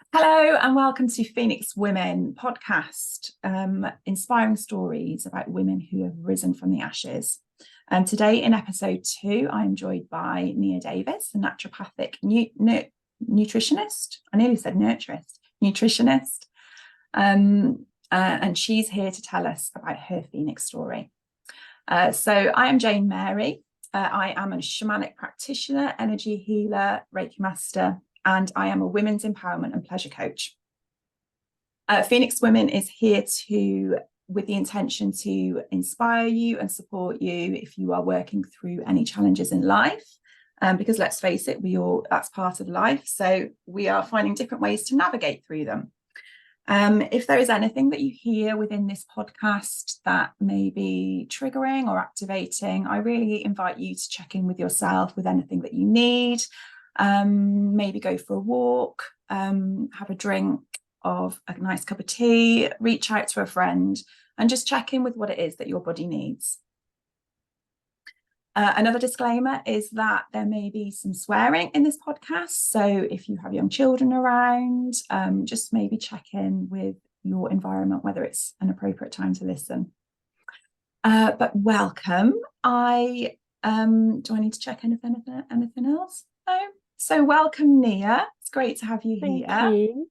Hello and welcome to Phoenix Women podcast, inspiring stories about women who have risen from the ashes. And today in episode 2, I'm joined by Nia Davies, the naturopathic nutritionist. I nearly said nurturist, nutritionist. And she's here to tell us about her Phoenix story. So I am Jane Mary. I am a shamanic practitioner, energy healer, Reiki master, and I am a women's empowerment and pleasure coach. Phoenix Women is here with the intention to inspire you and support you if you are working through any challenges in life. Because let's face it, that's part of life. So we are finding different ways to navigate through them. If there is anything that you hear within this podcast that may be triggering or activating, I really invite you to check in with yourself with anything that you need. Maybe go for a walk, have a drink of a nice cup of tea, reach out to a friend and just check in with what it is that your body needs. Another disclaimer is that there may be some swearing in this podcast. So if you have young children around, just maybe check in with your environment, whether it's an appropriate time to listen. But welcome. Do I need to check anything else? No. So welcome, Nia. It's great to have you here. Thank you.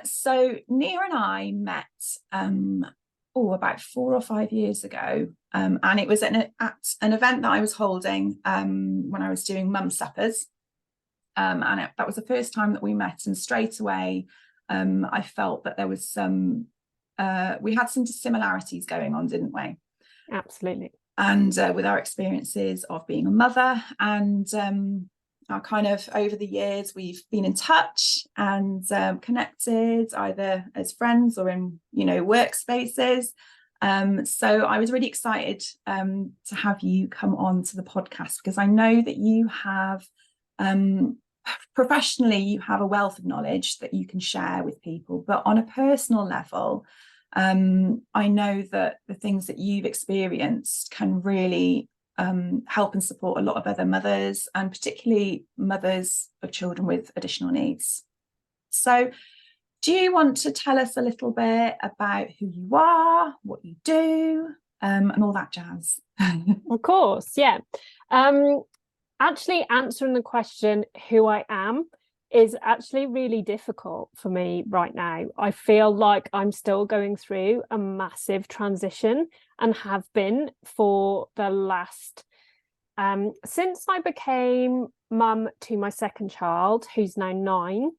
So Nia and I met about 4 or 5 years ago, and it was at an event that I was holding when I was doing mum suppers, and that was the first time that we met. And straight away, I felt that there was we had some similarities going on, didn't we? Absolutely. And with our experiences of being a mother, and our kind of over the years we've been in touch and connected either as friends or in workspaces. So I was really excited to have you come on to the podcast, because I know that you have professionally you have a wealth of knowledge that you can share with people, but on a personal level, I know that the things that you've experienced can really help and support a lot of other mothers, and particularly mothers of children with additional needs. So do you want to tell us a little bit about who you are, what you do, and all that jazz? Of course, yeah. Actually answering the question who I am is actually really difficult for me right now. I feel like I'm still going through a massive transition and have been for the last since I became mum to my second child, who's now 9.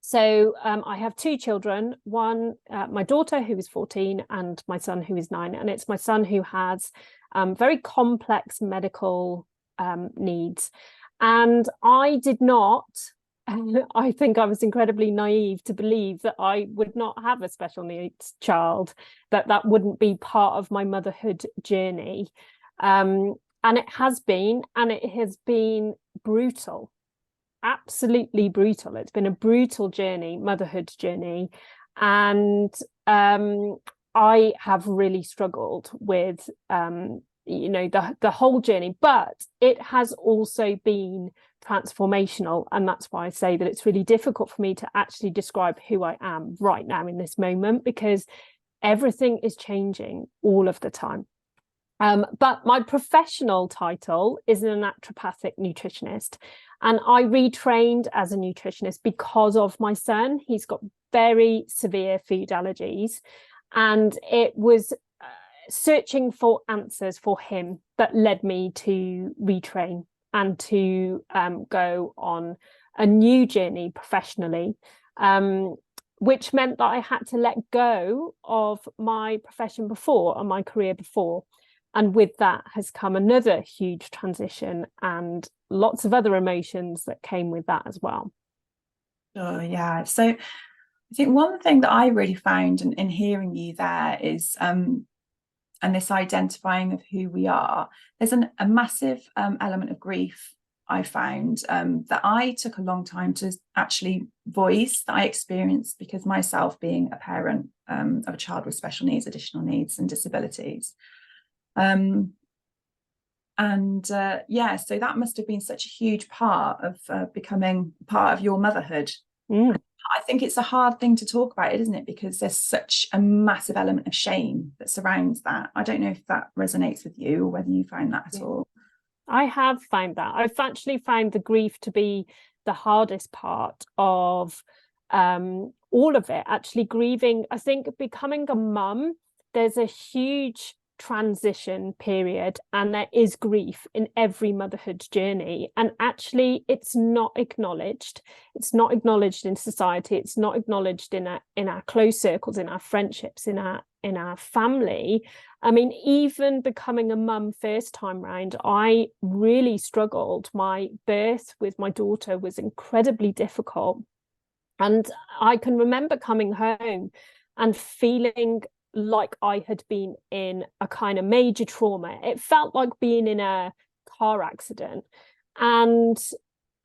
So I have 2 children, one, my daughter who is 14 and my son who is 9. And it's my son who has very complex medical needs. And I did not, I think I was incredibly naive to believe that I would not have a special needs child, that wouldn't be part of my motherhood journey. And it has been brutal. Absolutely brutal. It's been a brutal journey, motherhood journey, and I have really struggled with the whole journey, but it has also been transformational, and that's why I say that it's really difficult for me to actually describe who I am right now in this moment, because everything is changing all of the time. But my professional title is a naturopathic nutritionist, and I retrained as a nutritionist because of my son. He's got very severe food allergies, and it was searching for answers for him that led me to retrain and to go on a new journey professionally, which meant that I had to let go of my profession before and my career before. And with that has come another huge transition and lots of other emotions that came with that as well. Oh, yeah. So I think one thing that I really found in hearing you there is, and this identifying of who we are, there's a massive element of grief I found that I took a long time to actually voice, that I experienced, because myself being a parent of a child with special needs, additional needs and disabilities. So that must have been such a huge part of becoming part of your motherhood, I think it's a hard thing to talk about, isn't it? Because there's such a massive element of shame that surrounds that. I don't know if that resonates with you or whether you find that at all. I have found that. I've actually found the grief to be the hardest part of all of it. Actually, grieving, I think becoming a mum, there's a huge transition period, and there is grief in every motherhood journey. And actually, it's not acknowledged. It's not acknowledged in society. It's not acknowledged in our close circles, in our friendships, in our family. I mean, even becoming a mum first time round, I really struggled. My birth with my daughter was incredibly difficult. And I can remember coming home and feeling like I had been in a kind of major trauma. It felt like being in a car accident. And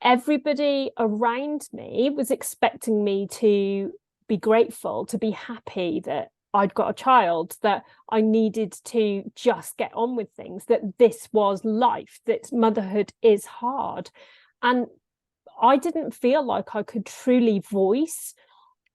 everybody around me was expecting me to be grateful, to be happy that I'd got a child, that I needed to just get on with things, that this was life, that motherhood is hard. And I didn't feel like I could truly voice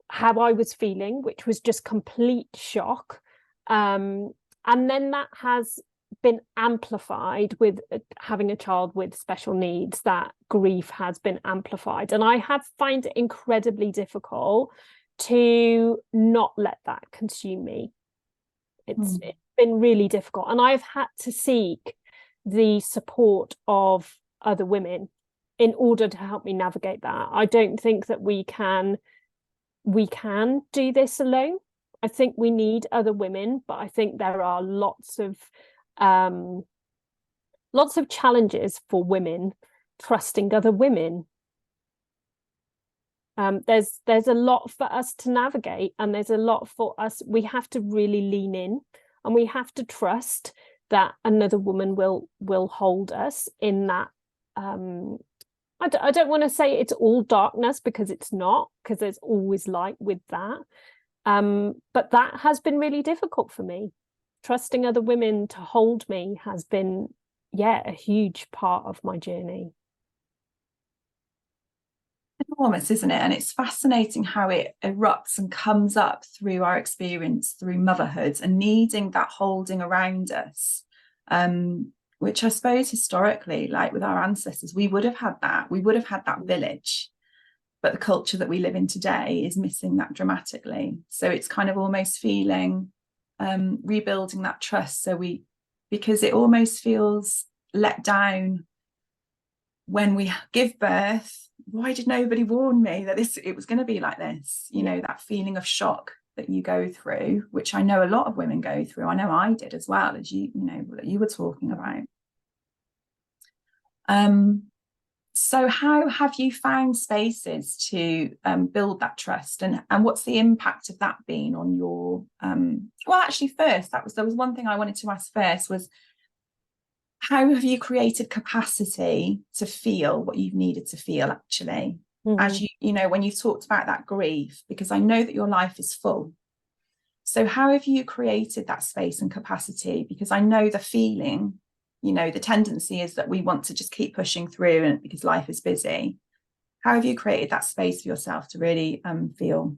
how I was feeling, which was just complete shock. And then that has been amplified with having a child with special needs. That grief has been amplified. And I have found it incredibly difficult to not let that consume me. It's been really difficult. And I've had to seek the support of other women in order to help me navigate that. I don't think that we can do this alone. I think we need other women, but I think there are lots of challenges for women trusting other women. There's a lot for us to navigate, and there's a lot for us. We have to really lean in, and we have to trust that another woman will hold us in that. I don't want to say it's all darkness, because it's not, because there's always light with that. But that has been really difficult for me. Trusting other women to hold me has been, a huge part of my journey. Enormous, isn't it? And it's fascinating how it erupts and comes up through our experience through motherhood and needing that holding around us. Which I suppose historically, like with our ancestors, we would have had that. We would have had that village. But the culture that we live in today is missing that dramatically. So it's kind of almost feeling rebuilding that trust. Because it almost feels let down when we give birth. Why did nobody warn me that it was going to be like this? You know, that feeling of shock that you go through, which I know a lot of women go through. I know I did as well, as you were talking about. So how have you found spaces to build that trust, and what's the impact of that been on your well, actually, first, there was one thing I wanted to ask first, was how have you created capacity to feel what you've needed to feel, actually, as you know, when you've talked about that grief, because I know that your life is full. So how have you created that space and capacity? Because I know the feeling, the tendency is that we want to just keep pushing through, and because life is busy. How have you created that space for yourself to really feel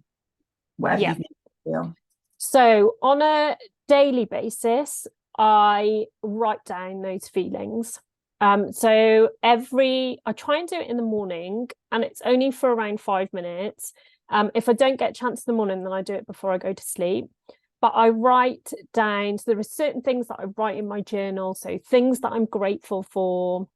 whatever you need to feel? So on a daily basis, I write down those feelings. So I try and do it in the morning, and it's only for around 5 minutes. If I don't get a chance in the morning, then I do it before I go to sleep. But I write down, so there are certain things that I write in my journal. So things that I'm grateful for.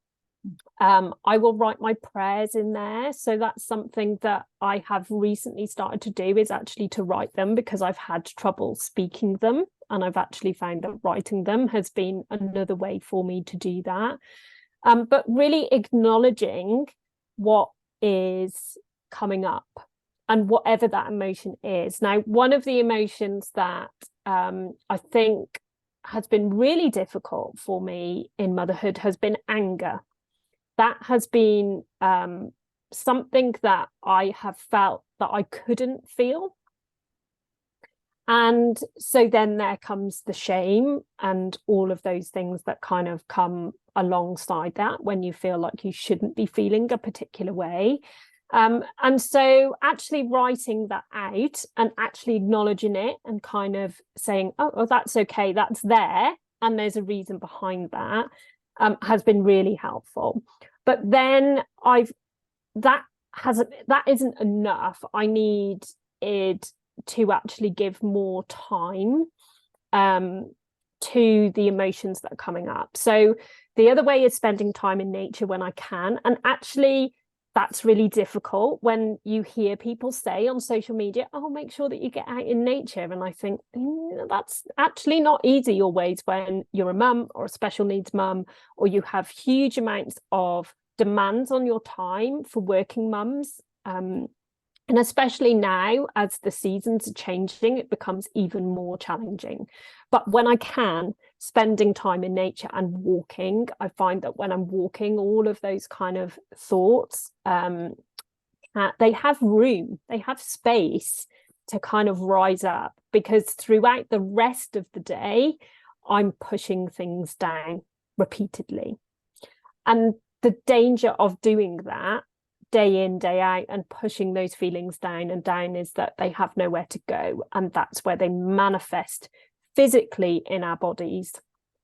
I will write my prayers in there. So that's something that I have recently started to do, is actually to write them, because I've had trouble speaking them. And I've actually found that writing them has been another way for me to do that. But really acknowledging what is coming up, and whatever that emotion is. Now, one of the emotions that I think has been really difficult for me in motherhood has been anger. That has been something that I have felt that I couldn't feel. And so then there comes the shame and all of those things that kind of come alongside that, when you feel like you shouldn't be feeling a particular way. And so actually writing that out and actually acknowledging it and kind of saying, oh, that's okay, that's there, and there's a reason behind that, has been really helpful. But then that isn't enough. I need it to actually give more time to the emotions that are coming up. So the other way is spending time in nature when I can. And actually, that's really difficult when you hear people say on social media, oh, make sure that you get out in nature. And I think that's actually not easy always when you're a mum or a special needs mum, or you have huge amounts of demands on your time for working mums. And especially now, as the seasons are changing, it becomes even more challenging. But when I can, spending time in nature and walking, I find that when I'm walking, all of those kind of thoughts, they have room, they have space to kind of rise up, because throughout the rest of the day, I'm pushing things down repeatedly. And the danger of doing that day in, day out, and pushing those feelings down and down is that they have nowhere to go. And that's where they manifest physically in our bodies.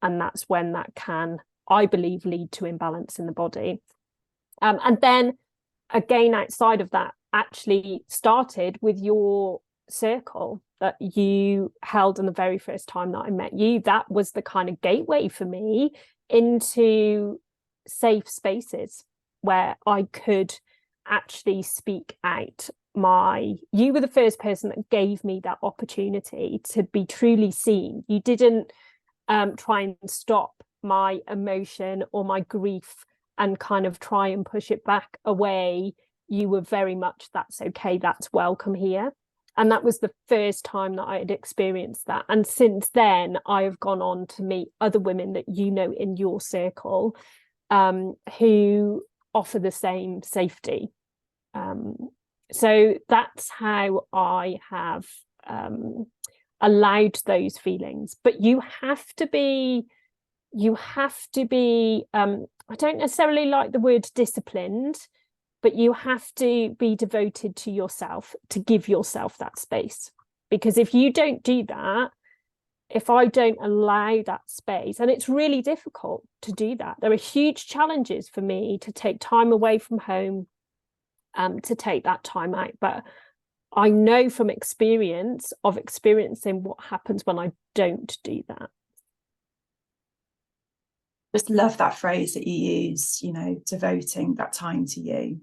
And that's when that can, I believe, lead to imbalance in the body. And then again, outside of that, actually started with your circle that you held in the very first time that I met you. That was the kind of gateway for me into safe spaces where I could actually speak out. You were the first person that gave me that opportunity to be truly seen. You didn't try and stop my emotion or my grief and kind of try and push it back away. You were very much, that's okay, that's welcome here. And that was the first time that I had experienced that. And since then, I have gone on to meet other women that you know in your circle, who offer the same safety. So that's how I have allowed those feelings. But you have to be, I don't necessarily like the word disciplined, but you have to be devoted to yourself, to give yourself that space. Because if you don't do that, if I don't allow that space, and it's really difficult to do that, there are huge challenges for me to take time away from home, to take that time out. But I know from experience of experiencing what happens when I don't do that. Just love that phrase that you use, devoting that time to you.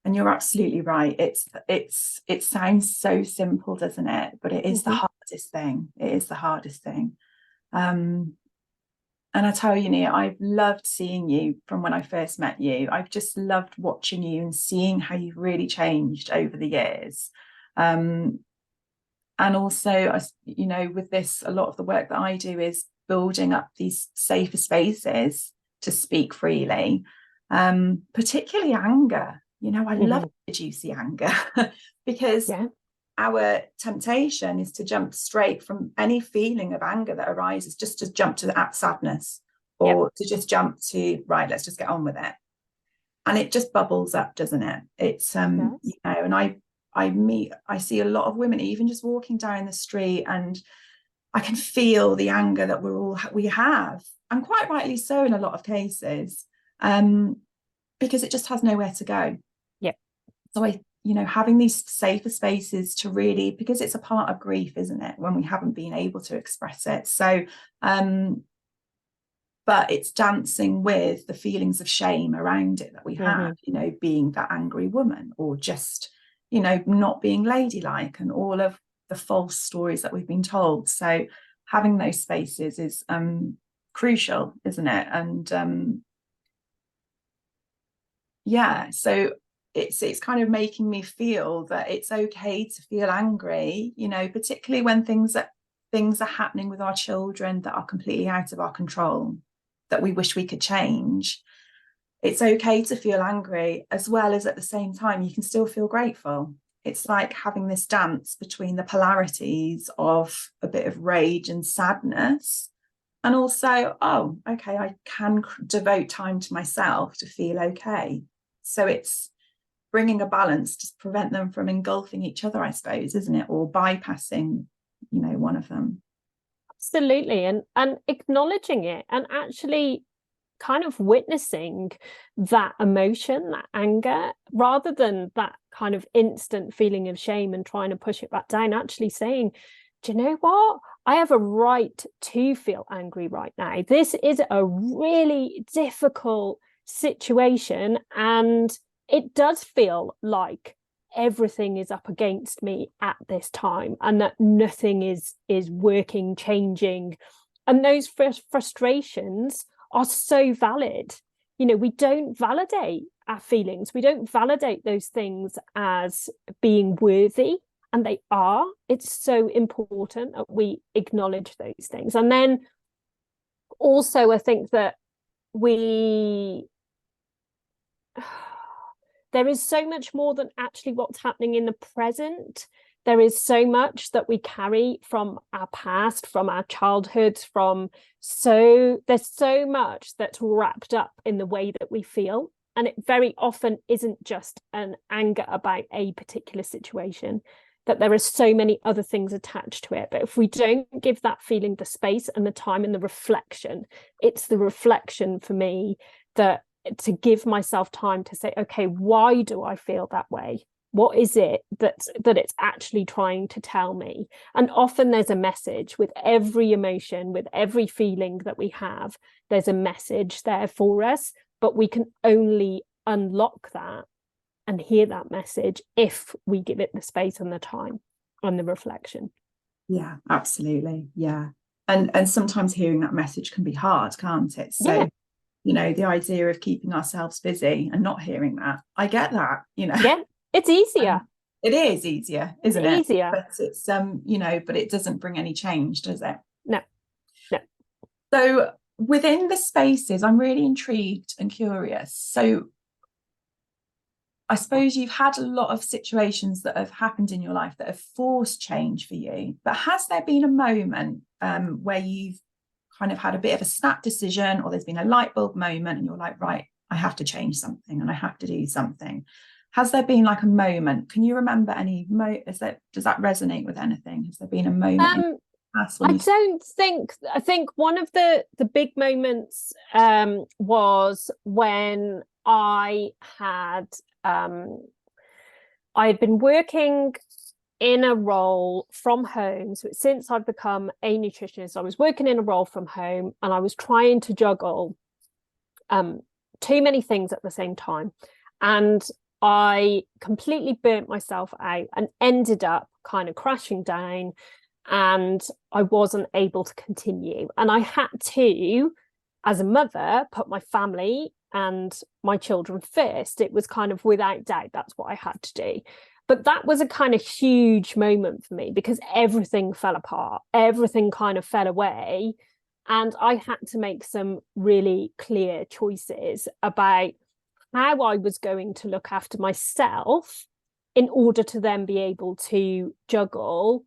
And you're absolutely right. It sounds so simple, doesn't it? But it is the hardest thing. It is the hardest thing. And I tell you, Nia, I've loved seeing you from when I first met you. I've just loved watching you and seeing how you've really changed over the years. And also, with this, a lot of the work that I do is building up these safer spaces to speak freely, particularly anger. I love the juicy anger because our temptation is to jump straight from any feeling of anger that arises, just to jump to that sadness, or to just jump to, right, let's just get on with it. And it just bubbles up, doesn't it? It's, and I see a lot of women, even just walking down the street, and I can feel the anger that we have, and quite rightly so in a lot of cases, because it just has nowhere to go. So having these safer spaces to really, because it's a part of grief, isn't it, when we haven't been able to express it. So but it's dancing with the feelings of shame around it that we have, being that angry woman, or just not being ladylike, and all of the false stories that we've been told. So having those spaces is crucial, isn't it? And so it's kind of making me feel that it's okay to feel angry, particularly when things are happening with our children that are completely out of our control, that we wish we could change. It's okay to feel angry, as well as at the same time you can still feel grateful. It's like having this dance between the polarities of a bit of rage and sadness, and also, oh, okay, I can devote time to myself to feel okay. So it's bringing a balance to prevent them from engulfing each other, I suppose, isn't it? Or bypassing, one of them. Absolutely. And acknowledging it and actually kind of witnessing that emotion, that anger, rather than that kind of instant feeling of shame and trying to push it back down, actually saying, do you know what? I have a right to feel angry right now. This is a really difficult situation, and it does feel like everything is up against me at this time, and that nothing is working, changing. And those frustrations are so valid. We don't validate our feelings. We don't validate those things as being worthy, and they are. It's so important that we acknowledge those things. And then also, I think that there is so much more than actually what's happening in the present. There is so much that we carry from our past, from our childhoods, there's so much that's wrapped up in the way that we feel. And it very often isn't just an anger about a particular situation, that there are so many other things attached to it. But if we don't give that feeling the space and the time and the reflection, it's the reflection for me that to give myself time to say, okay, why do I feel that way? What is it that it's actually trying to tell me? And often there's a message with every emotion, with every feeling that we have. There's a message there for us, but we can only unlock that and hear that message if we give it the space and the time and the reflection. Yeah, absolutely. Yeah. And sometimes hearing that message can be hard, can't it? So, the idea of keeping ourselves busy and not hearing that, I get that, Yeah, it's easier. It is easier, isn't it? Easier. But it's, but it doesn't bring any change, does it? No. So within the spaces, I'm really intrigued and curious. So I suppose you've had a lot of situations that have happened in your life that have forced change for you, but has there been a moment where you've kind of had a bit of a snap decision, or there's been a light bulb moment and you're like, right, I have to change something and I have to do something? Has there been like a moment? Can you remember any does that resonate with anything? Has there been a moment in the past when I think one of the big moments was when I had been working in a role from home. So since I've become a nutritionist, I was working in a role from home, and I was trying to juggle too many things at the same time. And I completely burnt myself out and ended up kind of crashing down, and I wasn't able to continue. And I had to, as a mother, put my family and my children first. It was kind of without doubt, that's what I had to do. But that was a kind of huge moment for me, because everything fell apart, everything kind of fell away. And I had to make some really clear choices about how I was going to look after myself in order to then be able to juggle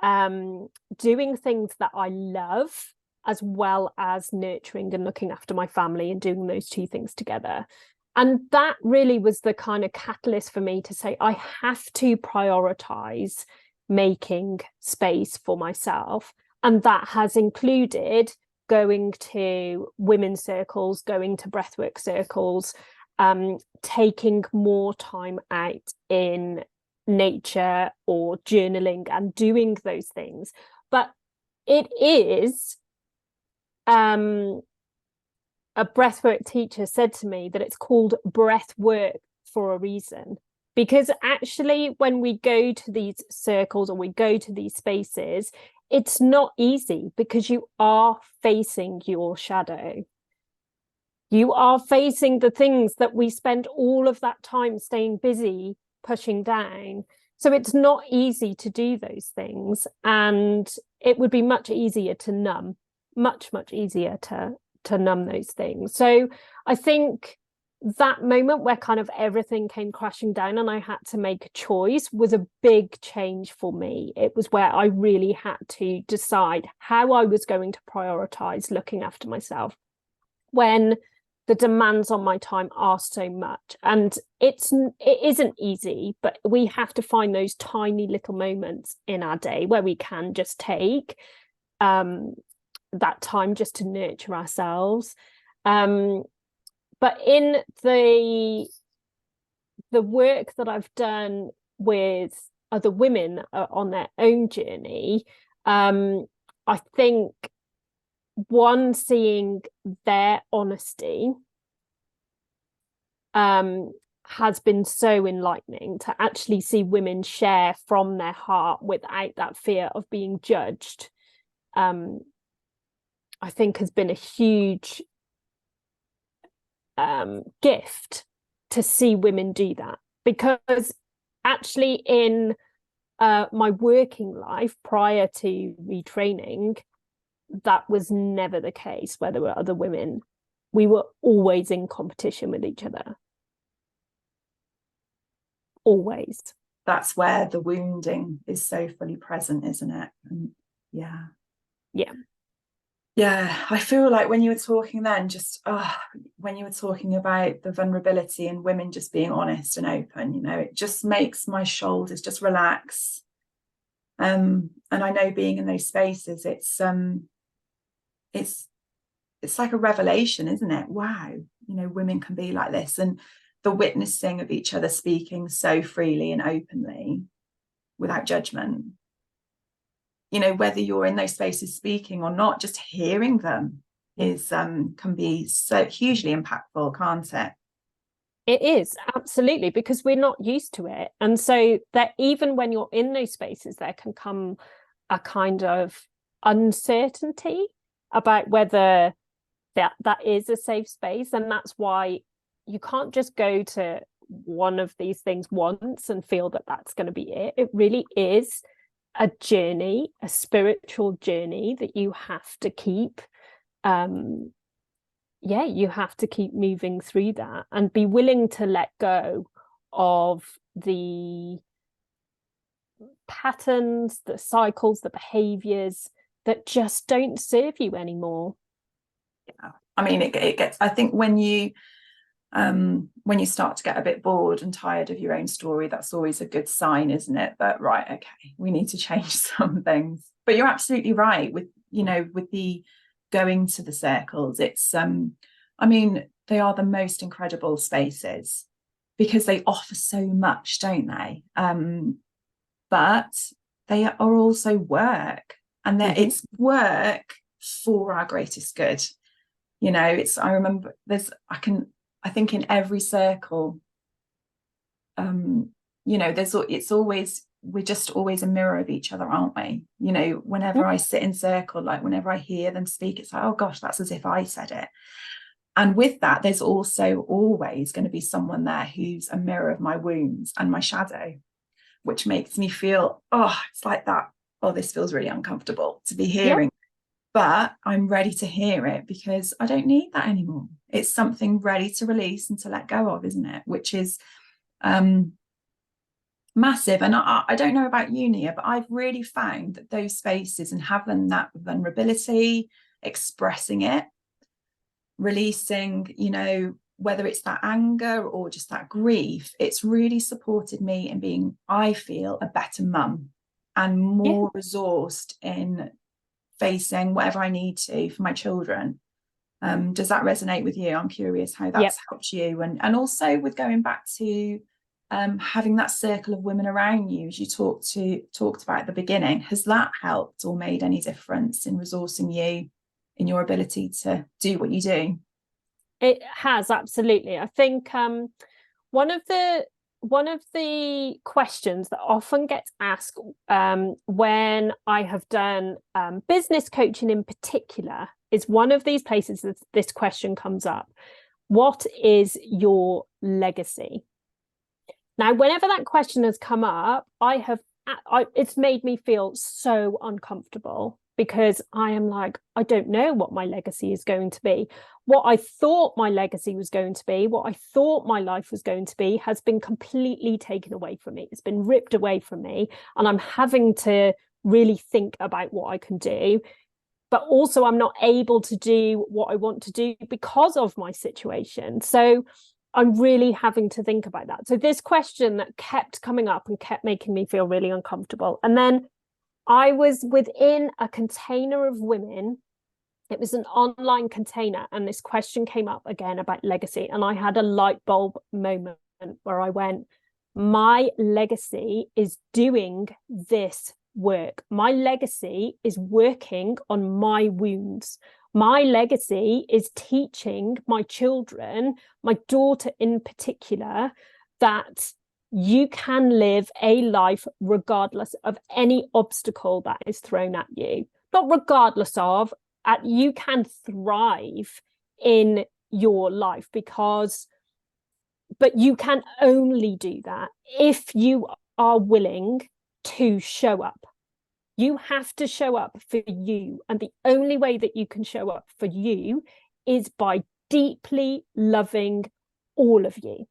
doing things that I love, as well as nurturing and looking after my family, and doing those two things together. And that really was the kind of catalyst for me to say, I have to prioritize making space for myself. And that has included going to women's circles, going to breathwork circles, taking more time out in nature or journaling and doing those things. But it is a breathwork teacher said to me that it's called breath work for a reason, because actually when we go to these circles or we go to these spaces, it's not easy, because you are facing your shadow. You are facing the things that we spend all of that time staying busy pushing down. So it's not easy to do those things, and it would be much easier to numb, much easier to numb those things. So I think that moment where kind of everything came crashing down and I had to make a choice was a big change for me. It was where I really had to decide how I was going to prioritize looking after myself. When the demands on my time are so much, and it isn't easy, but we have to find those tiny little moments in our day where we can just take that time just to nurture ourselves. But in the work that I've done with other women on their own journey, I think one, seeing their honesty has been so enlightening, to actually see women share from their heart without that fear of being judged. I think has been a huge gift to see women do that, because actually in my working life prior to retraining, that was never the case where there were other women. We were always in competition with each other. Always. That's where the wounding is so fully present, isn't it? And yeah. I feel like when you were talking then, when you were talking about the vulnerability and women just being honest and open, you know, it just makes my shoulders just relax. And I know being in those spaces, it's like a revelation, isn't it? Wow, you know, women can be like this, and the witnessing of each other speaking so freely and openly without judgment. You know, whether you're in those spaces speaking or not, just hearing them is can be so hugely impactful, can't it? It is, absolutely, because we're not used to it. And so that even when you're in those spaces, there can come a kind of uncertainty about whether that is a safe space. And that's why you can't just go to one of these things once and feel that that's going to be it. It really is a journey, a spiritual journey that you have to keep you have to keep moving through that, and be willing to let go of the patterns, the cycles, the behaviors that just don't serve you anymore. Yeah. I mean, it gets, I think when you start to get a bit bored and tired of your own story, that's always a good sign, isn't it? That, right, okay, we need to change some things. But you're absolutely right with, you know, with the going to the circles. It's I mean, they are the most incredible spaces because they offer so much, don't they? But they are also work, and it's work for our greatest good. You know, I remember I think in every circle, you know, we're just always a mirror of each other, aren't we? You know, whenever I sit in circle, like whenever I hear them speak, it's like, oh gosh, that's as if I said it. And with that, there's also always going to be someone there who's a mirror of my wounds and my shadow, which makes me feel, it's like that. Oh, this feels really uncomfortable to be hearing. But I'm ready to hear it because I don't need that anymore. It's something ready to release and to let go of, isn't it? Which is massive. And I don't know about you, Nia, but I've really found that those spaces and having that vulnerability, expressing it, releasing, you know, whether it's that anger or just that grief, it's really supported me in being, I feel, a better mum and more resourced in facing whatever I need to for my children. Does that resonate with you? I'm curious how that's helped you, and also with going back to having that circle of women around you, as you talked about at the beginning. Has that helped or made any difference in resourcing you in your ability to do what you do? It has, absolutely. I think one of the questions that often gets asked when I have done business coaching in particular is one of these places that this question comes up. What is your legacy? Now, whenever that question has come up, it's made me feel so uncomfortable, because I am like, I don't know what my legacy is going to be. What I thought my legacy was going to be, what I thought my life was going to be, has been completely taken away from me. It's been ripped away from me, and I'm having to really think about what I can do. but also I'm not able to do what I want to do because of my situation. So I'm really having to think about that. So this question that kept coming up and kept making me feel really uncomfortable. And then I was within a container of women. It was an online container, and this question came up again about legacy. And I had a light bulb moment where I went, my legacy is doing this work. My legacy is working on my wounds. My legacy is teaching my children, my daughter in particular, that you can live a life regardless of any obstacle that is thrown at you. Not regardless of, you can thrive in your life but you can only do that if you are willing to show up. You have to show up for you. And the only way that you can show up for you is by deeply loving all of you.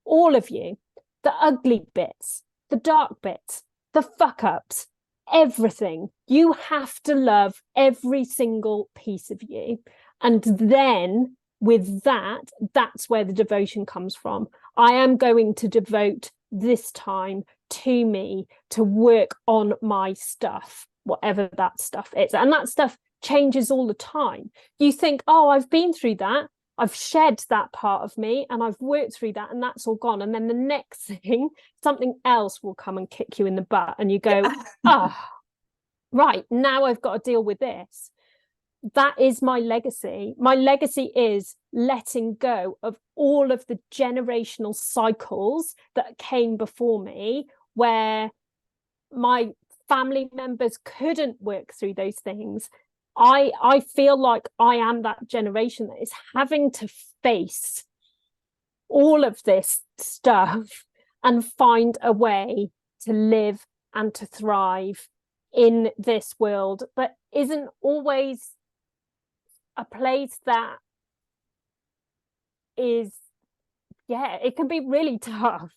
All of you. The ugly bits, the dark bits, the fuck ups, everything. You have to love every single piece of you. And then with that, that's where the devotion comes from. I am going to devote this time to me to work on my stuff, whatever that stuff is. And that stuff changes all the time. You think, oh, I've been through that. I've shed that part of me and I've worked through that and that's all gone. And then the next thing, something else will come and kick you in the butt and you go, oh, right, now I've got to deal with this. That is my legacy. My legacy is letting go of all of the generational cycles that came before me, where my family members couldn't work through those things. I feel like I am that generation that is having to face all of this stuff and find a way to live and to thrive in this world, but isn't always a place that is, it can be really tough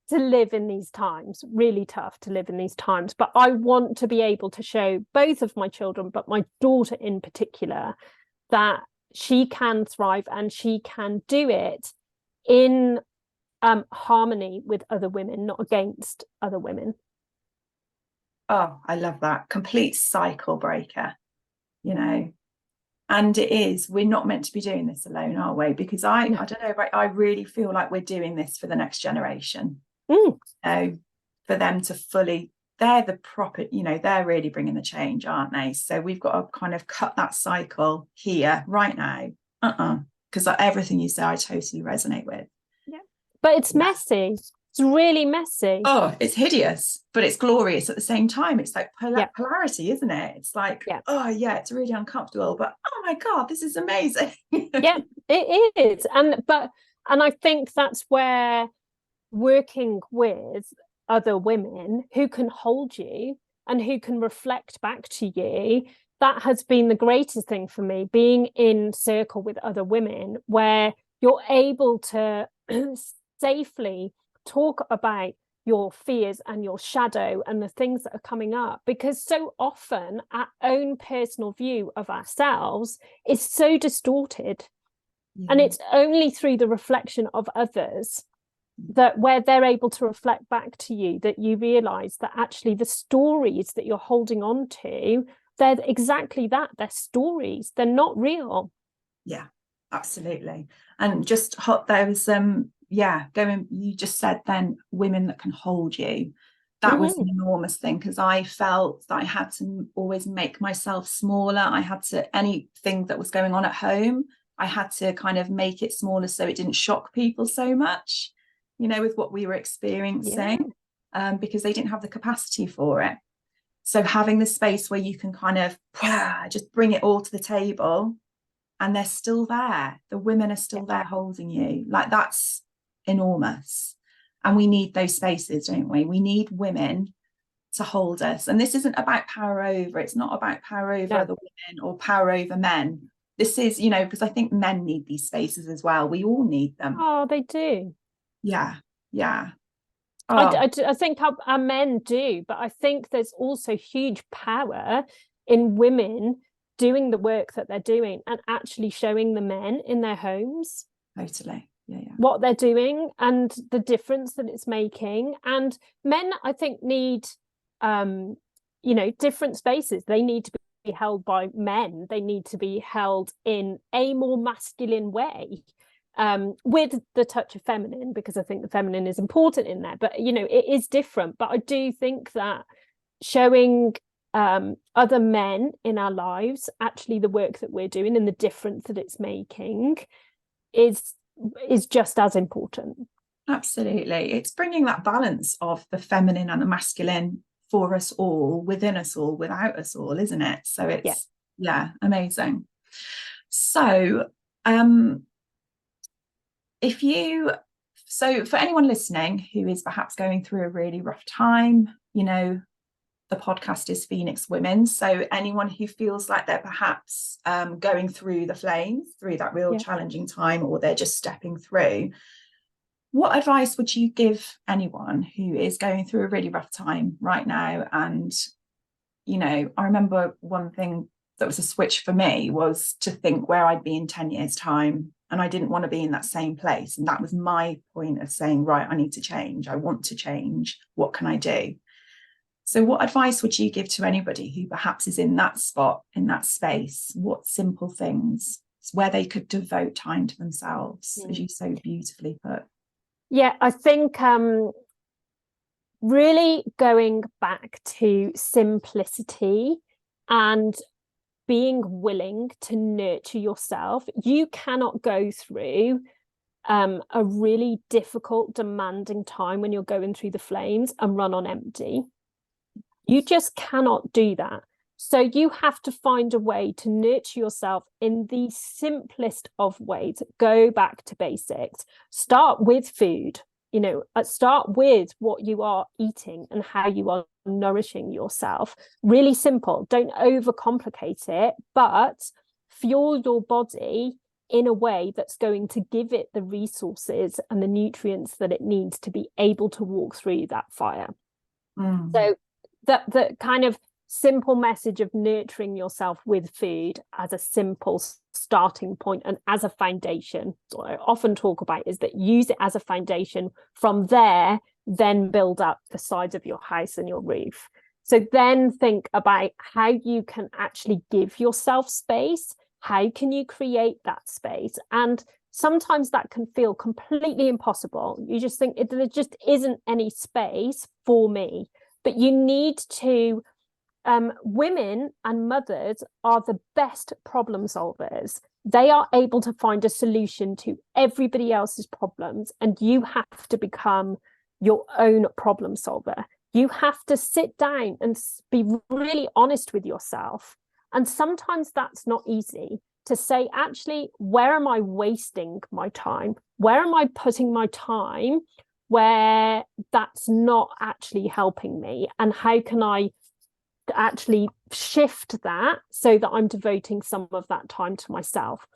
to live in these times, really tough to live in these times. But I want to be able to show both of my children, but my daughter in particular, that she can thrive and she can do it in harmony with other women, not against other women. Oh, I love that. Complete cycle breaker, you know. And it is, we're not meant to be doing this alone, are we? Because I don't know, I really feel like we're doing this for the next generation. For them to fully, they're the proper, they're really bringing the change, aren't they? So we've got to kind of cut that cycle here, right now. Because everything you say, I totally resonate with. Yeah. But it's messy. It's really messy. Oh, it's hideous, but it's glorious at the same time. It's like polarity, isn't it? It's like, oh yeah, it's really uncomfortable, but oh my God, this is amazing. Yeah, it is. And I think that's where working with other women who can hold you and who can reflect back to you, that has been the greatest thing for me, being in circle with other women where you're able to safely talk about your fears and your shadow and the things that are coming up, because so often our own personal view of ourselves is so distorted. And it's only through the reflection of others that where they're able to reflect back to you that you realize that actually the stories that you're holding on to, they're exactly that. They're stories. They're not real. Yeah, absolutely. And just there was you just said then women that can hold you. That was an enormous thing, because I felt that I had to always make myself smaller. I had to, anything that was going on at home, I had to kind of make it smaller so it didn't shock people so much, with what we were experiencing, because they didn't have the capacity for it. So having the space where you can kind of just bring it all to the table, and they're still there. The women are still there holding you. Like, that's enormous. And we need those spaces, don't we? We need women to hold us. And this isn't about power over. It's not about power over other women or power over men. This is, because I think men need these spaces as well. We all need them. Oh, they do. Yeah. Oh, I think our men do, but I think there's also huge power in women doing the work that they're doing and actually showing the men in their homes totally. Yeah, what they're doing and the difference that it's making. And men, I think, need different spaces. They need to be held by men. They need to be held in a more masculine way, with the touch of feminine, because I think the feminine is important in there. But it is different. But I do think that showing other men in our lives actually the work that we're doing and the difference that it's making is just as important. absolutely. It's bringing that balance of the feminine and the masculine for us all, within us all, without us all, isn't it? So it's, yeah, amazing. So, for anyone listening who is perhaps going through a really rough time, the podcast is Phoenix Women. So anyone who feels like they're perhaps going through the flames, through that real challenging time, or they're just stepping through, what advice would you give anyone who is going through a really rough time right now? And, I remember one thing that was a switch for me was to think where I'd be in 10 years' time. And I didn't want to be in that same place. And that was my point of saying, right, I need to change. I want to change. What can I do? So what advice would you give to anybody who perhaps is in that spot, in that space? What simple things where they could devote time to themselves, as you so beautifully put? Yeah, I think really going back to simplicity and being willing to nurture yourself. You cannot go through a really difficult, demanding time when you're going through the flames and run on empty. You just cannot do that. So you have to find a way to nurture yourself in the simplest of ways. Go back to basics. Start with food. Start with what you are eating and how you are nourishing yourself. Really simple. Don't overcomplicate it, but fuel your body in a way that's going to give it the resources and the nutrients that it needs to be able to walk through that fire. So that kind of simple message of nurturing yourself with food as a simple starting point and as a foundation, what I often talk about is that use it as a foundation. From there, then build up the sides of your house and your roof. So then think about how you can actually give yourself space. How can you create that space? And sometimes that can feel completely impossible. You just think there just isn't any space for me. But you need to, women and mothers are the best problem solvers. They are able to find a solution to everybody else's problems, and you have to become your own problem solver. You have to sit down and be really honest with yourself. And sometimes that's not easy to say, actually, where am I wasting my time? Where am I putting my time where that's not actually helping me? And how can I actually shift that so that I'm devoting some of that time to myself?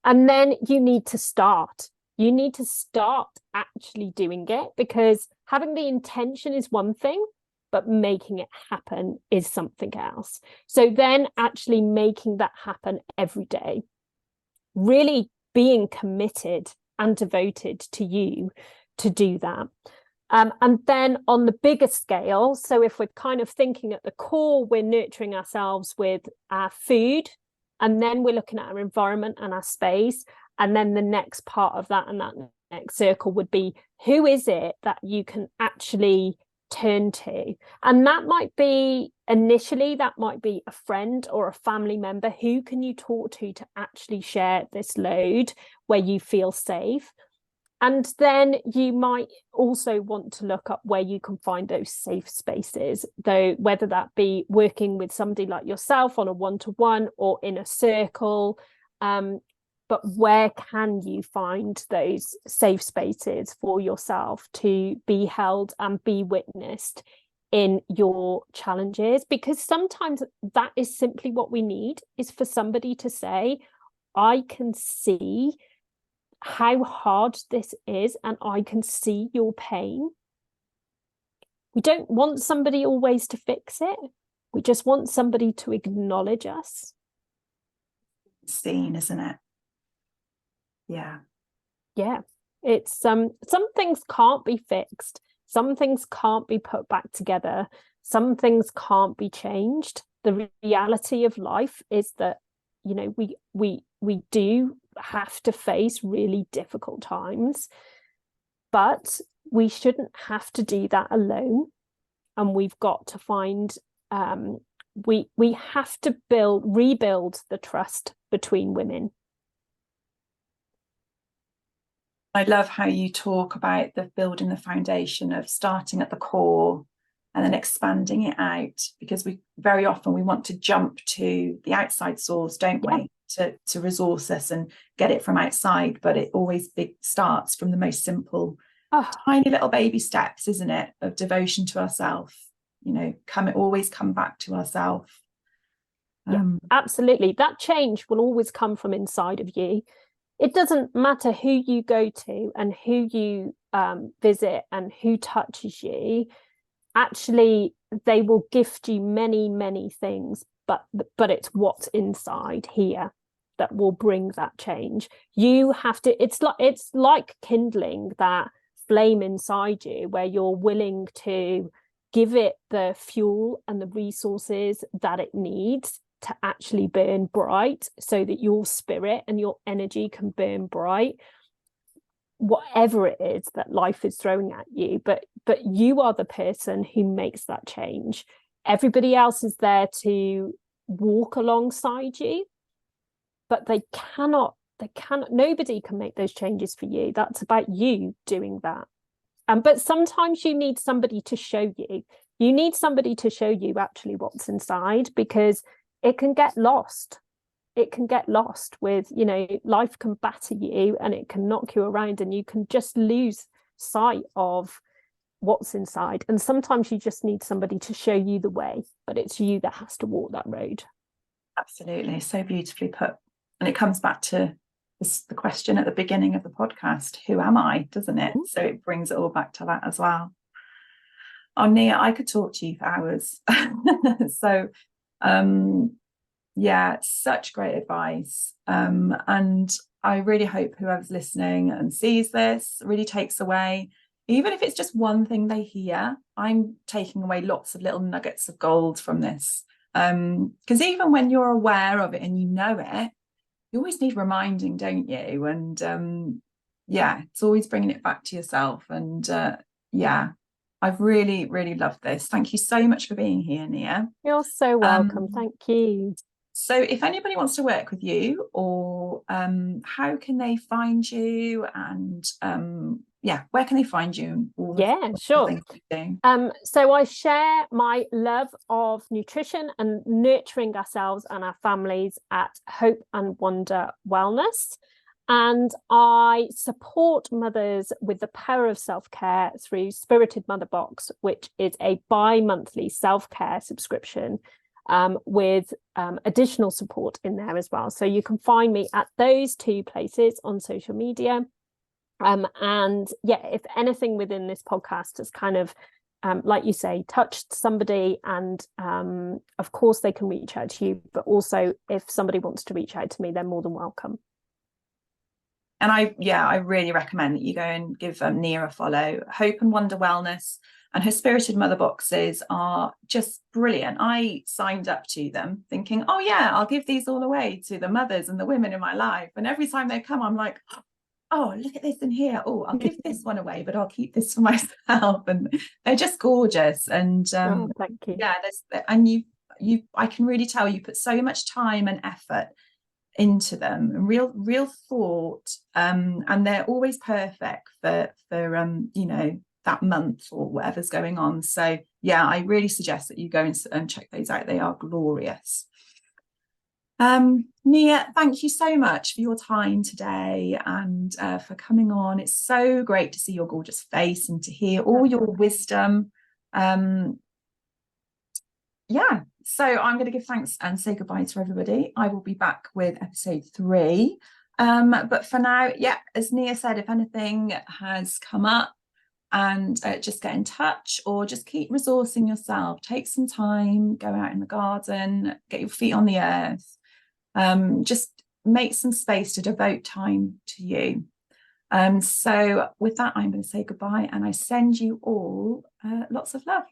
And then you need to start. You need to start actually doing it, because having the intention is one thing, but making it happen is something else. So then actually making that happen every day, really being committed and devoted to you to do that. And then on the bigger scale, so if we're kind of thinking at the core, we're nurturing ourselves with our food, and then we're looking at our environment and our space. And then the next part of that and that next circle would be, who is it that you can actually turn to? And that might be initially, that might be a friend or a family member. Who can you talk to actually share this load where you feel safe? And then you might also want to look up where you can find those safe spaces, though, whether that be working with somebody like yourself on a one-to-one or in a circle. But where can you find those safe spaces for yourself to be held and be witnessed in your challenges? Because sometimes that is simply what we need, is for somebody to say, I can see how hard this is and I can see your pain. We don't want somebody always to fix it. We just want somebody to acknowledge us. Seen, isn't it? Yeah. Yeah. It's some things can't be fixed. Some things can't be put back together. Some things can't be changed. The reality of life is that, you know, we do have to face really difficult times, but we shouldn't have to do that alone. And we've got to find we have to rebuild the trust between women. I love how you talk about the building the foundation of starting at the core and then expanding it out, because we very often we want to jump to the outside source, don't we, to resource us and get it from outside, but it always starts from the most simple tiny little baby steps, isn't it, of devotion to ourselves. You know, always come back to ourselves. Yeah, absolutely. That change will always come from inside of you. It doesn't matter who you go to and who you visit and who touches you. Actually, they will gift you many, many things, but it's what's inside here that will bring that change. You have to, it's like kindling that flame inside you, where you're willing to give it the fuel and the resources that it needs to actually burn bright, so that your spirit and your energy can burn bright, whatever it is that life is throwing at you. But you are the person who makes that change. Everybody else is there to walk alongside you, but they cannot, nobody can make those changes for you. That's about you doing that. But sometimes you need somebody to show you. You need somebody to show you actually what's inside, because it can get lost. It can get lost with, you know, life can batter you and it can knock you around, and you can just lose sight of what's inside. And sometimes you just need somebody to show you the way, but it's you that has to walk that road. Absolutely. So beautifully put. And it comes back to the question at the beginning of the podcast, who am I, doesn't it? So it brings it all back to that as well. Oh, Nia, I could talk to you for hours. So yeah, such great advice. And I really hope whoever's listening and sees this really takes away, even if it's just one thing they hear. I'm taking away lots of little nuggets of gold from this. Because even when you're aware of it and you know it, you always need reminding, don't you? And yeah, it's always bringing it back to yourself. And yeah, I've really, really loved this. Thank you so much for being here, Nia. You're so welcome. Thank you. So if anybody wants to work with you, or how can they find you, and yeah, where can they find you? Sure. So I share my love of nutrition and nurturing ourselves and our families at Hope and Wonder Wellness. And I support mothers with the power of self-care through Spirited Mother Box, which is a bi-monthly self-care subscription with additional support in there as well. So you can find me at those two places on social media. And yeah, if anything within this podcast has kind of, like you say, touched somebody, and of course they can reach out to you, but also if somebody wants to reach out to me, they're more than welcome. And I really recommend that you go and give Nia a follow. Hope and Wonder Wellness, and her Spirited Mother boxes are just brilliant. I signed up to them thinking, oh yeah, I'll give these all away to the mothers and the women in my life. And every time they come, I'm like, oh, look at this in here. Oh, I'll give this one away, but I'll keep this for myself. And they're just gorgeous. And thank you. Yeah, I can really tell you put so much time and effort into them, and real thought, and they're always perfect for you know, that month or whatever's going on. So yeah, I really suggest that you go and check those out. They are glorious. Nia, thank you so much for your time today, and for coming on. It's so great to see your gorgeous face and to hear all your wisdom. Yeah, so I'm going to give thanks and say goodbye to everybody. I will be back with episode 3. But for now, yeah, as Nia said, if anything has come up, and just get in touch, or just keep resourcing yourself. Take some time, go out in the garden, get your feet on the earth. Just make some space to devote time to you. So with that, I'm going to say goodbye, and I send you all lots of love.